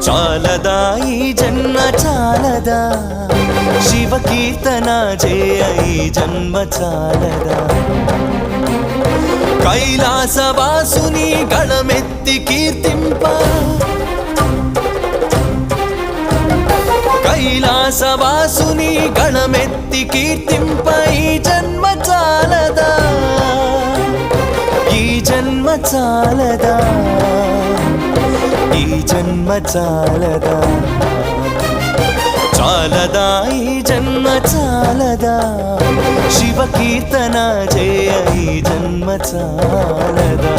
చాలదా ఈ జన్మ చాలదా శివ కీర్తన చేయ ఈ జన్మ చాలదా కైలాసవాసుని గళమెత్తి కీర్తింప కైలాసవాసుని గళమెత్తి కీర్తింప ఈ జన్మ చాలదా ఈ జన్మ చాలదా ఈ జన్మ చాలదా చాలదా ఈ జన్మ చాలదా శివ కీర్తన చేయ ఈ జన్మ చాలదా